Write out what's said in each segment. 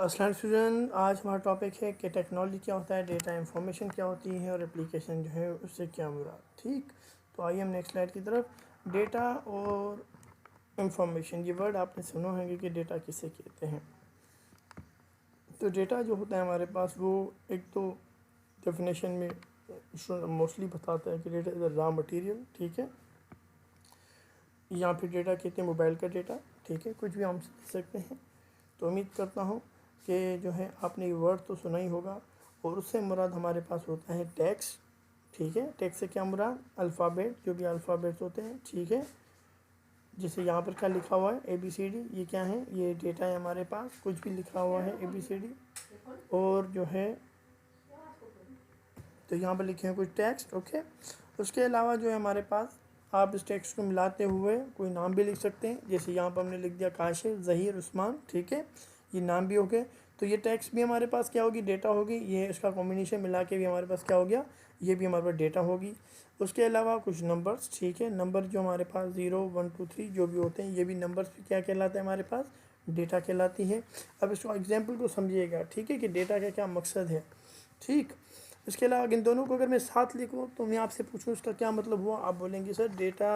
अस्सलाम स्टूडेंट, आज हमारा टॉपिक है कि टेक्नोलॉजी क्या होता है, डेटा इंफॉर्मेशन क्या होती है और एप्लीकेशन जो है उससे क्या मुराद। ठीक, तो आइए हम नेक्स्ट स्लाइड की तरफ। डेटा और इंफॉर्मेशन, ये वर्ड आपने सुना होंगे कि डेटा किसे कहते हैं। तो डेटा जो होता है हमारे पास, वो एक तो डेफिनेशन में मोस्टली बताता है कि data is a raw material. ठीक है, यहाँ पे डेटा कहते हैं मोबाइल का डेटा। ठीक है, कुछ भी हम दे सकते हैं। तो उम्मीद करता हूँ कि जो है आपने ये वर्ड तो सुना ही होगा। और उससे मुराद हमारे पास होता है टेक्स्ट। ठीक है, टेक्स्ट से क्या मुराद, अल्फ़ाबेट, जो भी अल्फ़ाबेट्स होते हैं। ठीक है, जैसे यहाँ पर क्या लिखा हुआ है ABCD, ये क्या है, ये डेटा है हमारे पास। कुछ भी लिखा हुआ है ABCD और जो है तो यहाँ पर लिखे हैं कुछ टेक्स्ट। ओके, उसके अलावा जो है हमारे पास, आप इस टेक्स्ट को मिलाते हुए कोई नाम भी लिख सकते हैं। जैसे यहाँ पर हमने लिख दिया काशिफ, ज़हीर, उस्मान। ठीक है, ये नाम भी हो गए। तो ये टेक्स्ट भी हमारे पास क्या होगी, डेटा होगी। ये इसका कॉम्बिनेशन मिला के भी हमारे पास क्या हो गया, ये भी हमारे पास डेटा होगी। उसके अलावा कुछ नंबर्स। ठीक है, नंबर जो हमारे पास 0 1 2 3 जो भी होते हैं, ये भी नंबर्स भी क्या कहलाते हैं हमारे पास, डेटा कहलाती है। अब इसको एग्जाम्पल को समझिएगा। ठीक है, कि डेटा का क्या मकसद है। ठीक, इसके अलावा इन दोनों को अगर मैं साथ लिखूँ तो मैं आपसे पूछूँ इसका क्या मतलब हुआ, आप बोलेंगे सर डेटा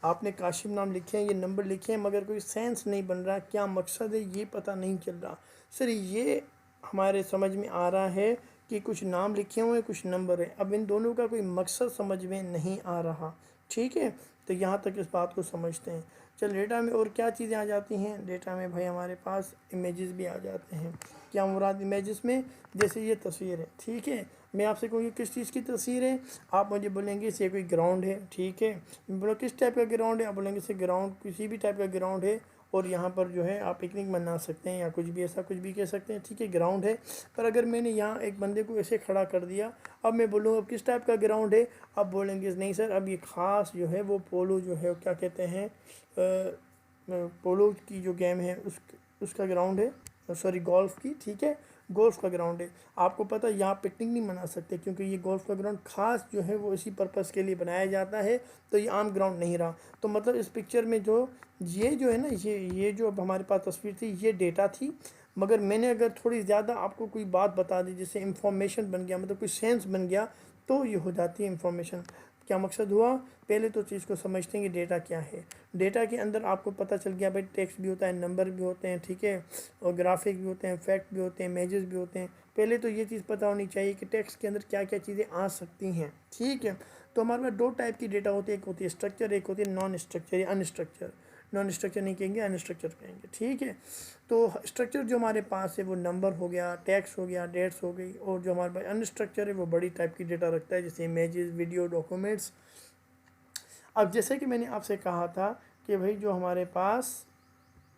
आपने काशिफ नाम लिखे हैं, ये नंबर लिखे हैं, मगर कोई सेंस नहीं बन रहा, क्या मकसद है ये पता नहीं चल रहा। सर ये हमारे समझ में आ रहा है कि कुछ नाम लिखे हुए हैं, कुछ नंबर है। अब इन दोनों का कोई मकसद समझ में नहीं आ रहा। ठीक है, तो यहाँ तक इस बात को समझते हैं। चल, डेटा में और क्या चीज़ें आ जाती हैं। डेटा में भाई हमारे पास इमेजेस भी आ जाते हैं। क्या मुराद इमेजेस में, जैसे ये तस्वीर है। ठीक है, मैं आपसे कहूँगी किस चीज़ की तस्वीर है, आप मुझे बोलेंगे इसे कोई ग्राउंड है। ठीक है, मैं बोला किस टाइप का ग्राउंड है, आप बोलेंगे इसे ग्राउंड, किसी भी टाइप का ग्राउंड है। और यहाँ पर जो है आप पिकनिक मना सकते हैं या कुछ भी, ऐसा कुछ भी कह सकते हैं। ठीक है, ग्राउंड है। पर अगर मैंने यहाँ एक बंदे को ऐसे खड़ा कर दिया, अब मैं बोलूँ अब किस टाइप का ग्राउंड है, आप बोलेंगे नहीं सर, अब ये ख़ास जो है वो पोलो जो है, क्या कहते हैं, पोलो की जो गेम है उसका ग्राउंड है, सॉरी गोल्फ़ की। ठीक है, गोल्फ़ का ग्राउंड है। आपको पता है यहाँ पिकनिक नहीं मना सकते, क्योंकि ये गोल्फ़ का ग्राउंड ख़ास जो है वो इसी पर्पज़ के लिए बनाया जाता है। तो ये आम ग्राउंड नहीं रहा। तो मतलब इस पिक्चर में जो ये जो है ना, ये जो अब हमारे पास तस्वीर थी, ये डेटा थी। मगर मैंने अगर थोड़ी ज़्यादा आपको कोई बात बता दी, जिससे इंफॉर्मेशन बन गया, मतलब कोई सेंस बन गया, तो ये हो जाती है इंफॉर्मेशन। क्या मकसद हुआ, पहले तो चीज़ को समझते हैं कि डेटा क्या है। डेटा के अंदर आपको पता चल गया भाई, टेक्स्ट भी होता है, नंबर भी होते हैं। ठीक है, और ग्राफिक भी होते हैं, फैक्ट भी होते हैं, इमेजेस भी होते हैं। पहले तो ये चीज़ पता होनी चाहिए कि टेक्स्ट के अंदर क्या क्या चीज़ें आ सकती हैं। ठीक है, तो हमारे पास दो टाइप की डेटा होती है, एक होती है स्ट्रक्चर, एक होती है नॉन स्ट्रक्चर या अनस्ट्रक्चर। नॉन स्ट्रक्चर नहीं कहेंगे, अनस्ट्रक्चर कहेंगे। ठीक है, तो स्ट्रक्चर जो हमारे पास है वो नंबर हो गया, टेक्स्ट हो गया, डेट्स हो गई। और जो हमारे पास अनस्ट्रक्चर है वो बड़ी टाइप की डेटा रखता है, जैसे इमेजेस, वीडियो, डॉक्यूमेंट्स। अब जैसे कि मैंने आपसे कहा था कि भाई जो हमारे पास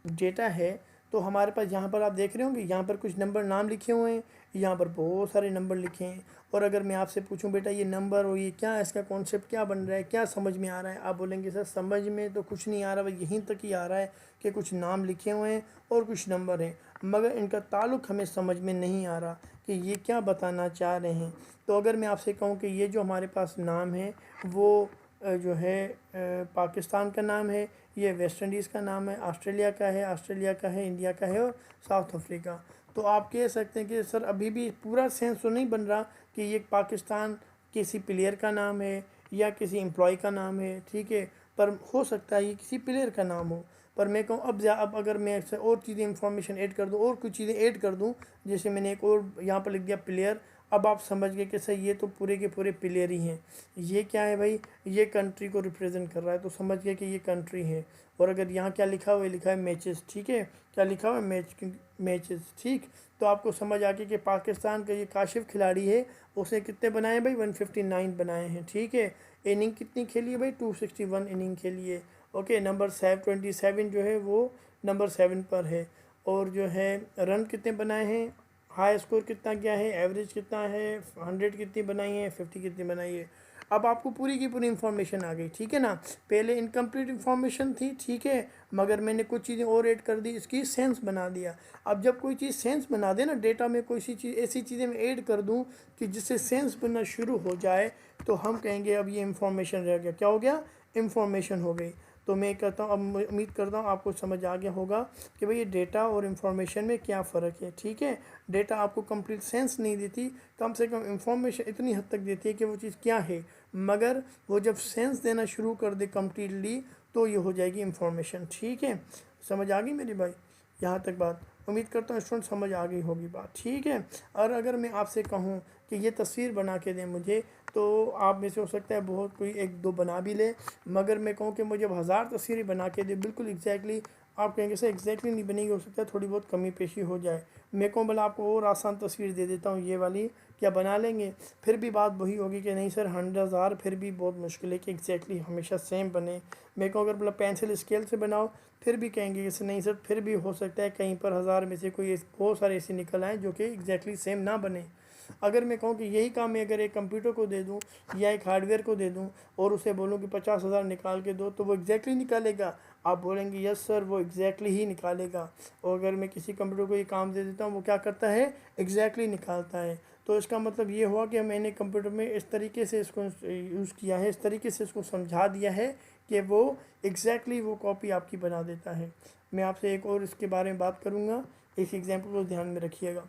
डेटा है, तो हमारे पास यहाँ पर आप देख रहे होंगे, यहाँ पर कुछ नंबर नाम लिखे हुए हैं, यहाँ पर बहुत सारे नंबर लिखे हैं। और अगर मैं आपसे पूछूं बेटा ये नंबर और ये क्या है, इसका कॉन्सेप्ट क्या बन रहा है, क्या समझ में आ रहा है, आप बोलेंगे सर समझ में तो कुछ नहीं आ रहा, बस यहीं तक ही आ रहा है कि कुछ नाम लिखे हुए हैं और कुछ नंबर हैं, मगर इनका ताल्लुक़ हमें समझ में नहीं आ रहा कि ये क्या बताना चाह रहे हैं। तो अगर मैं आपसे कहूँ कि ये जो हमारे पास नाम है वो जो है पाकिस्तान का नाम है, ये वेस्ट इंडीज़ का नाम है, ऑस्ट्रेलिया का है, इंडिया का है और साउथ अफ्रीका। तो आप कह सकते हैं कि सर अभी भी पूरा सेंस तो नहीं बन रहा कि ये पाकिस्तान किसी प्लेयर का नाम है या किसी एम्प्लॉय का नाम है। ठीक है, पर हो सकता है ये किसी प्लेयर का नाम हो। पर मैं कहूँ अब अगर मैं इससे और चीज़ें इंफॉर्मेशन ऐड कर दूँ और कुछ चीज़ें ऐड कर दूँ, जैसे मैंने एक और यहाँ पर लिख दिया प्लेयर, अब आप समझ गए कि सर ये तो पूरे के पूरे प्लेयर ही हैं। ये क्या है भाई, ये कंट्री को रिप्रेजेंट कर रहा है, तो समझ गए कि ये कंट्री है। और अगर यहाँ क्या लिखा हुआ है, लिखा है मैचेस। ठीक है, क्या लिखा हुआ है, मैचेस। ठीक, तो आपको समझ आ गया कि पाकिस्तान का ये काशिफ खिलाड़ी है, उसने कितने बनाए भाई, 159 बनाए हैं। ठीक है, इनिंग कितनी खेली है भाई, 261 इनिंग खेली है। ओके, नंबर 27 जो है वो नंबर 7 पर है। और जो है रन कितने बनाए हैं, हाई स्कोर कितना गया है, एवरेज कितना है, 100 कितनी बनाई है, 50 कितनी बनाई है। अब आपको पूरी की पूरी इन्फॉर्मेशन आ गई। ठीक है ना, पहले इनकम्प्लीट इन्फॉर्मेशन थी। ठीक है, मगर मैंने कुछ चीज़ें और ऐड कर दी, इसकी सेंस बना दिया। अब जब कोई चीज़ सेंस बना दे ना, डेटा में कोई सी चीज़ ऐसी चीज़ें मैं ऐड कर दूं कि जिससे सेंस बनना शुरू हो जाए, तो हम कहेंगे अब ये इन्फॉर्मेशन रह गया। क्या हो गया, इन्फॉर्मेशन हो गई। तो मैं कहता हूँ, अब उम्मीद करता हूँ आपको समझ आ गया होगा कि भाई ये डेटा और इंफॉर्मेशन में क्या फ़र्क है। ठीक है, डेटा आपको कंप्लीट सेंस नहीं देती, कम से कम इंफॉर्मेशन इतनी हद तक देती है कि वो चीज़ क्या है, मगर वो जब सेंस देना शुरू कर दे कम्प्लीटली तो ये हो जाएगी इंफॉर्मेशन। ठीक है, समझ आ गई मेरी भाई यहाँ तक बात? उम्मीद करता हूँ स्टूडेंट समझ आ गई होगी बात। ठीक है, और अगर मैं आपसे कहूँ कि ये तस्वीर बना के दें मुझे, तो आप में से हो सकता है बहुत कोई एक दो बना भी ले, मगर मैं कहूँ कि मुझे 1000 तस्वीरें बना के दे बिल्कुल एग्जैक्टली, आप कहेंगे सर एग्जैक्टली नहीं बनेगी, हो सकता है थोड़ी बहुत कमी पेशी हो जाए। मैं कहूँ भला आपको और आसान तस्वीर दे देता हूँ, ये वाली क्या बना लेंगे? फिर भी बात वही होगी कि नहीं सर 100,000 फिर भी बहुत मुश्किल है कि एग्जैक्टली हमेशा सेम बने। मैं कहूँ अगर मतलब पेंसिल स्केल से बनाओ फिर भी कहेंगे कि नहीं सर फिर भी हो सकता है कहीं पर 1000 में से कोई बहुत सारे ऐसे निकल आए जो कि एग्जैक्टली सेम ना बने। अगर मैं कहूँ कि यही काम मैं अगर एक कंप्यूटर को दे दूँ या एक हार्डवेयर को दे दूँ और उसे बोलूँ कि 50,000 निकाल के दो, तो वो एग्जैक्टली निकालेगा? आप बोलेंगे यस सर वो एग्जैक्टली ही निकालेगा। और अगर मैं किसी कंप्यूटर को ये काम दे देता हूँ, वो क्या करता है? एग्जैक्टली निकालता है। तो इसका मतलब ये हुआ कि मैंने कंप्यूटर में इस तरीके से इसको यूज़ किया है, इस तरीके से इसको समझा दिया है कि वो एग्जैक्टली वो कॉपी आपकी बना देता है। मैं आपसे एक और इसके बारे में बात करूँगा, इस एग्जाम्पल को ध्यान में रखिएगा।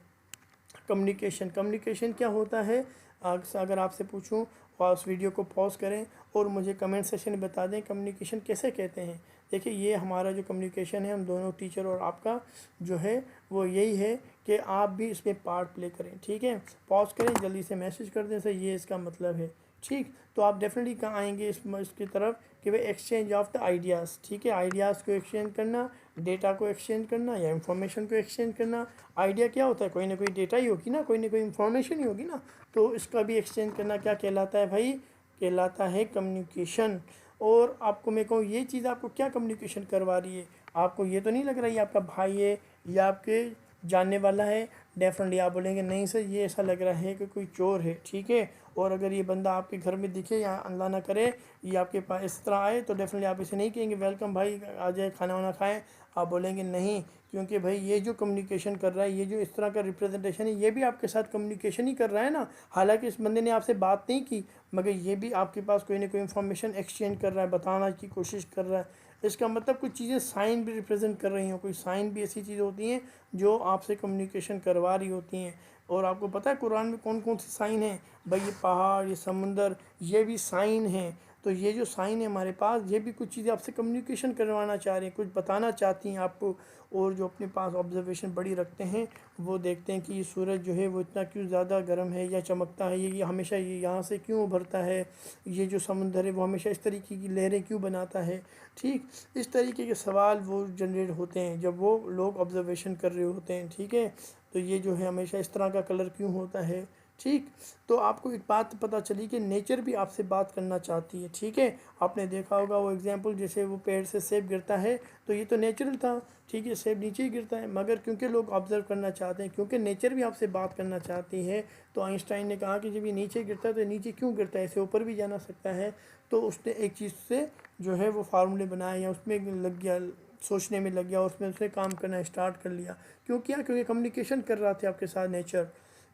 कम्युनिकेशन, कम्युनिकेशन क्या होता है? अगर आपसे पूछूं और उस वीडियो को पॉज करें और मुझे कमेंट सेक्शन में बता दें कम्युनिकेशन कैसे कहते हैं। देखिए ये हमारा जो कम्युनिकेशन है हम दोनों टीचर और आपका जो है वो यही है कि आप भी इसमें पार्ट प्ले करें। ठीक है, पॉज करें, जल्दी से मैसेज कर दें सर ये इसका मतलब है। ठीक, तो आप डेफिनेटली कहाँ आएंगे इसकी तरफ कि भाई एक्सचेंज ऑफ द आइडियाज़। ठीक है, आइडियाज़ को एक्सचेंज करना, डेटा को एक्सचेंज करना या इंफॉर्मेशन को एक्सचेंज करना। आइडिया क्या होता है? कोई ना कोई डेटा ही होगी ना कोई इंफॉर्मेशन ही होगी ना, तो इसका भी एक्सचेंज करना क्या कहलाता है भाई? कहलाता है कम्युनिकेशन। और आपको मैं कहूँ ये चीज़ आपको क्या कम्युनिकेशन करवा रही है? आपको ये तो नहीं लग रहा है ये आपका भाई है या आपके जानने वाला है? डेफिनेटली आप बोलेंगे नहीं सर ये ऐसा लग रहा है कि कोई चोर है। ठीक है, और अगर ये बंदा आपके घर में दिखे या अल्लाह ना करे ये आपके पास इस तरह आए, तो डेफिनेटली आप इसे नहीं कहेंगे वेलकम भाई आ जाए खाना वाना खाएं। आप बोलेंगे नहीं, क्योंकि भाई ये जो कम्युनिकेशन कर रहा है, ये जो इस तरह का रिप्रेजेंटेशन है, ये भी आपके साथ कम्युनिकेशन ही कर रहा है ना। हालांकि इस बंदे ने आपसे बात नहीं की, मगर ये भी आपके पास कोई ना कोई इन्फॉर्मेशन एक्सचेंज कर रहा है, बताना की कोशिश कर रहा है। इसका मतलब कुछ चीज़ें साइन भी रिप्रेजेंट कर रही हों, कोई साइन भी ऐसी चीज़ होती हैं जो आपसे कम्युनिकेशन करवा रही होती हैं। और आपको पता है कुरान में कौन कौन सी साइन है? भाई ये पहाड़, ये समुंदर, ये भी साइन हैं। तो ये जो साइन है हमारे पास, ये भी कुछ चीज़ें आपसे कम्युनिकेशन करवाना चाह रही हैं, कुछ बताना चाहती हैं आपको। और जो अपने पास ऑब्जर्वेशन बड़ी रखते हैं वो देखते हैं कि ये सूरज जो है वो इतना क्यों ज़्यादा गर्म है या चमकता है, ये हमेशा ये यहाँ से क्यों उभरता है, ये जो समुंदर है वो हमेशा इस तरीके की लहरें क्यों बनाता है। ठीक, इस तरीके के सवाल वो जनरेट होते हैं जब वो लोग ऑब्जर्वेशन कर रहे होते हैं। ठीक है, तो ये जो है हमेशा इस तरह का कलर क्यों होता है। ठीक, तो आपको एक बात पता चली कि नेचर भी आपसे बात करना चाहती है। ठीक है, आपने देखा होगा वो एग्जांपल, जैसे वो पेड़ से सेब गिरता है तो ये तो नेचुरल था। ठीक है, सेब नीचे ही गिरता है, मगर क्योंकि लोग ऑब्जर्व करना चाहते हैं, क्योंकि नेचर भी आपसे बात करना चाहती है, तो आइंस्टाइन ने कहा कि जब ये नीचे गिरता है तो नीचे क्यों गिरता है, इसे ऊपर भी जाना सकता है। तो उसने एक चीज़ से जो है वो फार्मूले बनाए या उसमें लग गया, सोचने में लग गया, उसमें उसने काम करना स्टार्ट कर लिया। क्यों किया? क्योंकि कम्युनिकेशन कर रहा था आपके साथ नेचर।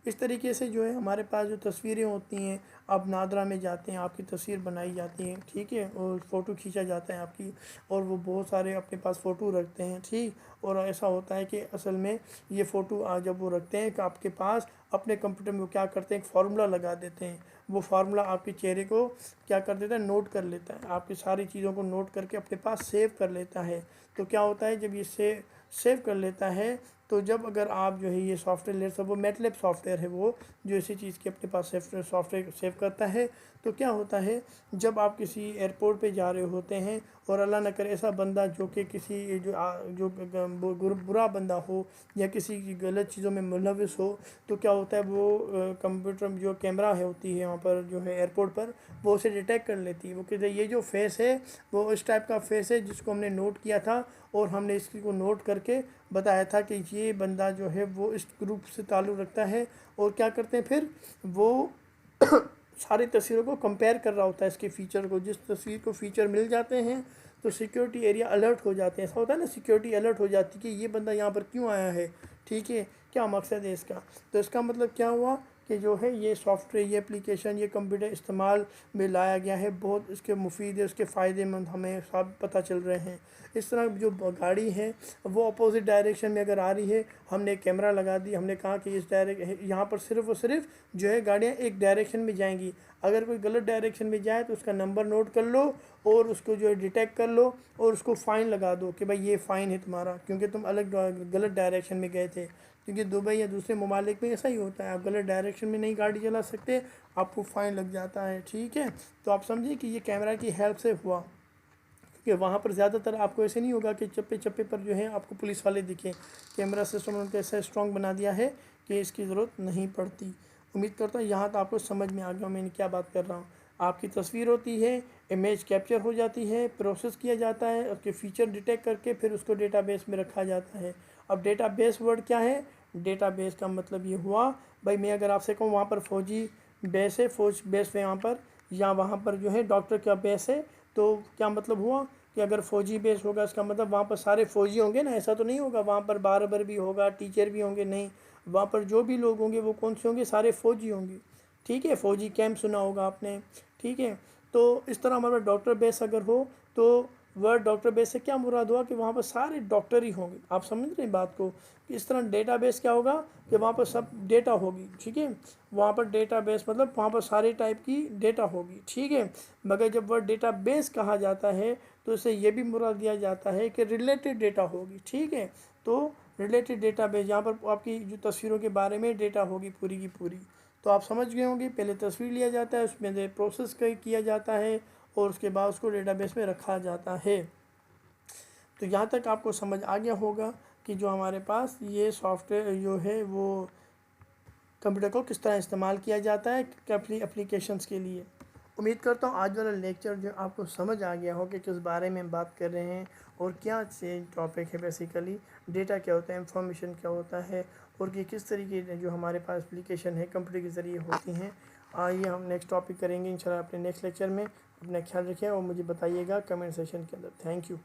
इस तरीके से जो है हमारे पास जो तस्वीरें होती हैं, आप नादरा में जाते हैं, आपकी तस्वीर बनाई जाती है। ठीक है, और फ़ोटो खींचा जाता है आपकी, और वो बहुत सारे अपने पास फ़ोटो रखते हैं। ठीक, और ऐसा होता है कि असल में ये फ़ोटो जब वो रखते हैं कि आपके पास अपने कंप्यूटर में वो क्या करते हैं, एक फार्मूला लगा देते हैं। वो फार्मूला आपके चेहरे को क्या कर देता है, नोट कर लेता है, आपकी सारी चीज़ों को नोट करके अपने पास सेव कर लेता है। तो क्या होता है जब ये सेव कर लेता है, तो जब अगर आप जो है ये सॉफ्टवेयर ले सब, वो मैटलैब सॉफ्टवेयर है वो जो इसी चीज़ के अपने पास सॉफ्टवेयर सेव करता है। तो क्या होता है जब आप किसी एयरपोर्ट पे जा रहे होते हैं और अल्लाह न करे ऐसा बंदा जो कि किसी बुरा बंदा हो या किसी की गलत चीज़ों में मुलविस हो, तो क्या होता है वो कंप्यूटर में जो कैमरा है होती है वहाँ पर जो है एयरपोर्ट पर, वो उसे डिटेक्ट कर लेती है। वो कहते हैं ये जो फेस है वो इस टाइप का फेस है जिसको हमने नोट किया था, और हमने इसको नोट करके बताया था कि ये बंदा जो है वो इस ग्रुप से ताल्लुक़ रखता है। और क्या करते हैं फिर वो सारी तस्वीरों को कंपेयर कर रहा होता है इसके फ़ीचर को। जिस तस्वीर को फ़ीचर मिल जाते हैं तो सिक्योरिटी एरिया अलर्ट हो जाते हैं। ऐसा होता है ना, सिक्योरिटी अलर्ट हो जाती है कि ये बंदा यहाँ पर क्यों आया है। ठीक है, क्या मकसद है इसका। तो इसका मतलब क्या हुआ कि कि जो है ये सॉफ्टवेयर, ये एप्लीकेशन, ये कंप्यूटर इस्तेमाल में लाया गया है, बहुत इसके मुफीद है, उसके फ़ायदेमंद हमें सब पता चल रहे हैं। इस तरह जो गाड़ी है वो अपोजिट डायरेक्शन में अगर आ रही है, हमने कैमरा लगा दी, हमने कहा कि इस यहाँ पर सिर्फ और सिर्फ जो है गाड़ियाँ एक डायरेक्शन में जाएंगी। अगर कोई गलत डायरेक्शन में जाए तो उसका नंबर नोट कर लो और उसको जो है डिटेक्ट कर लो और उसको फ़ाइन लगा दो कि भाई ये फ़ाइन है तुम्हारा, क्योंकि तुम गलत डायरेक्शन में गए थे। क्योंकि दुबई या दूसरे ममालिक में ऐसा ही होता है, आप गलत डायरेक्शन में नहीं गाड़ी चला सकते, आपको फ़ाइन लग जाता है। ठीक है, तो आप समझिए कि ये कैमरा की हेल्प से हुआ, क्योंकि वहाँ पर ज़्यादातर आपको ऐसे नहीं होगा कि चप्पे चप्पे पर जो है आपको पुलिस वाले दिखें। कैमरा सिस्टम उन्होंने ऐसा स्ट्रॉन्ग बना दिया है कि इसकी ज़रूरत नहीं पड़ती। उम्मीद करता हूँ यहाँ तो आपको समझ में आ गया मैं क्या बात कर रहा हूँ। आपकी तस्वीर होती है, इमेज कैप्चर हो जाती है, प्रोसेस किया जाता है, उसके फीचर डिटेक्ट करके फिर उसको डेटाबेस में रखा जाता है। अब डेटाबेस वर्ड क्या है? डेटाबेस का मतलब ये हुआ, भाई मैं अगर आपसे कहूँ वहाँ पर फ़ौजी बेस है, फ़ौज बेस है यहाँ पर, या वहाँ पर जो है डॉक्टर का बेस है, तो क्या मतलब हुआ कि अगर फ़ौजी बेस होगा इसका मतलब वहाँ पर सारे फ़ौजी होंगे ना, ऐसा तो नहीं होगा वहाँ पर बारबर भी होगा, टीचर भी होंगे, नहीं, वहाँ पर जो भी लोग होंगे वो कौन से होंगे? सारे फ़ौजी होंगे। ठीक है, फ़ौजी कैंप सुना होगा आपने। ठीक है, तो इस तरह हमारा डॉक्टर बेस अगर हो तो वर्ड डॉक्टर बेस से क्या मुराद हुआ कि वहाँ पर सारे डॉक्टर ही होंगे। आप समझ रहे हैं बात को? इस तरह डेटाबेस क्या होगा कि वहाँ पर सब डेटा होगी। ठीक है, वहाँ पर डेटाबेस मतलब वहाँ पर सारे टाइप की डेटा होगी। ठीक है, मगर जब वर्ड डेटाबेस कहा जाता है तो इसे ये भी मुराद दिया जाता है कि रिलेटेड डेटा होगी। ठीक है, तो रिलेटेड डेटाबेस यहाँ पर आपकी जो तस्वीरों के बारे में डेटा होगी पूरी की पूरी। तो आप समझ गए होंगे, पहले तस्वीर लिया जाता है, उसमें से प्रोसेस किया जाता है और उसके बाद उसको डेटाबेस में रखा जाता है। तो यहाँ तक आपको समझ आ गया होगा कि जो हमारे पास ये सॉफ्टवेयर जो है वो कंप्यूटर को किस तरह इस्तेमाल किया जाता है अपनी एप्लीकेशंस के लिए। उम्मीद करता हूँ आज वाला लेक्चर जो आपको समझ आ गया हो कि किस बारे में बात कर रहे हैं और क्या से टॉपिक है। बेसिकली डेटा क्या होता है, इंफॉर्मेशन क्या होता है और कि किस तरीके जो हमारे पास एप्लीकेशन है कंप्यूटर के ज़रिए होती हैं। आइए हम नेक्स्ट टॉपिक करेंगे इंशाल्लाह अपने नेक्स्ट लेक्चर में। अपना ख्याल रखें और मुझे बताइएगा कमेंट सेक्शन के अंदर। Thank you.